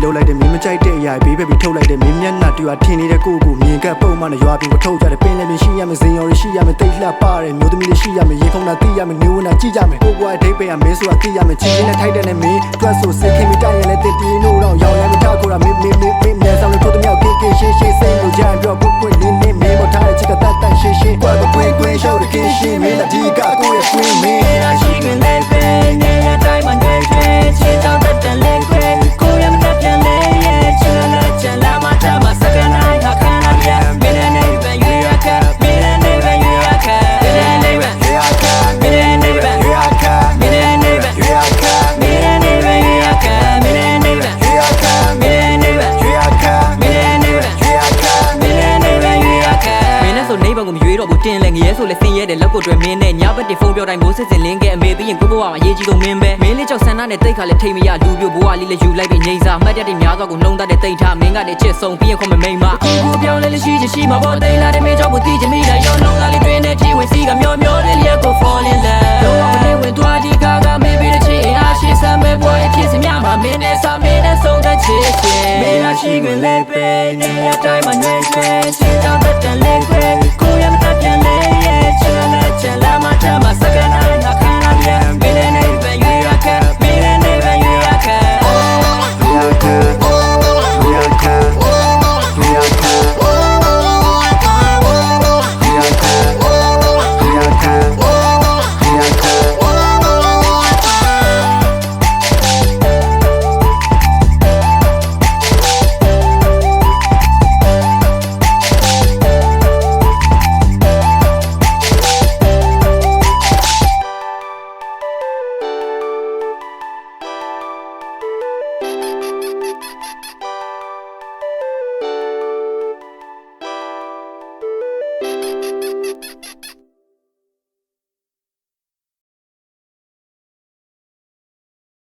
လုပ်လိုက်တယ်မင်းမကြိုက်တဲ့အရာဘေးဘက်ပြီးထုတ်လိုက်တယ်မင်းမျက်နှာတူထင်နေတဲ့ကိုကိုမြင်ကပ်ပုံမှန်နဲ့ရွာပြီးကိုထုတ်ကြတယ်ပင်လည်းရှိရမယ်ဇင်ရော်ရှိရမယ်တိတ်လှပါတယ်မျိုးသမီးလေးရှိရမယ်ရေခုံတာသိရမယ်နေဝင်တာကြည့်ကြမယ်ကိုကွာဒိတ်ပဲကမင်းဆိုတာသိရမယ်ချင်းချင်းနဲ့ထိုက်တဲ့နဲ့မင်းတွတ်ဆိုစိတ်ခင်ပြီးတိုက်ရင်လည်းတင်တီးနိုးတော့ရောင်ရမ်းပြီးထားခေါ်တာမင်းမြန်ဆောင်လို့ထိုးတဲ့မြောက်ကင်းရှင်းစိတ်လို့ကြံပြောကိုကိုလင်းလင်းမင်းမထားတဲ့ချစ်ကတတ်ရှင်းရှင်းကွာကိုကွင်းရှောက်တဲ့ကင်းရှင်းမင်းလက်ဒီကကိုရဲ့ကွင်းမင်းရာရှိကလေးပဲနေရတိုင်းမှာနေချစ်တောင်းတဲ့လေးခွေကိုရမတတ်ပြန်လေချစ်လက်ချလာမတာမစကန်နိုင်ခါနာရမင်းနဲ့ပဲယူရခမင်းနဲ့ပဲယူရခမင်းနဲ့ပဲယူရခမင်းနဲ့ပဲယူရခမင်းနဲ့ပဲယူရခမင်းနဲ့ပဲယူရခမင်းနဲ့ပဲယူရခမင်းနဲ့ပဲယူရခမင်းနဲ့ပဲယူရခမင်းနဲ့ပဲယူရခမင်းနဲ့ဆိုနေဘုံကိုမရွေးတော့ဘူးတင်လဲငရဲဆိုလဲဆင်းရဲတယ်လောက်ကိုတွေ့မင်းနဲ့ညဘက်တင်ဖုန်းပြောတိုင်းမိုးစစ်စစ်လင်းခဲ့အမေပြီးရင်ကိုဘွားမှာရေးကြီးကုန်မင်းပဲမင်းလေးကြောက်ဆန္ဒနဲ့တိတ်ခါလဲထိတ်မရလူပြိုဘွားလေးလဲယူလိုက်ပြီးငိမ့်စားမှတ်တတဲ့များစွာကိုနှုံးသားတဲ့တိတ်ထားမင်းကလည်းချစ်ဆုံးပြီးရင်ခေါ်မမိန်မကိုပြောင်းလဲရှိချင်ရှိမှာပေါ်တိတ်လာတဲ့မင်းကြောင့်ကိုသိချင်မိလိုက်ရောလုံးသားလေးတွင်တဲ့တီဝင်စီကမျောမျောလေးလျက်ကို fall in love လုံးဝမနေဝင်သွားဒီကာကမေးပြီးတဲ့ချစ်အားရှိစမ်းမဲ့ဘွားရဲ့ဖြစ်စမြမှာမင်းနဲ့စာမင်းနဲ့ဆုံးတဲ့ချစ်ရှင်မင်းရရှိခွင့်လေးပဲနေရာတိုင်းမှာနေချင်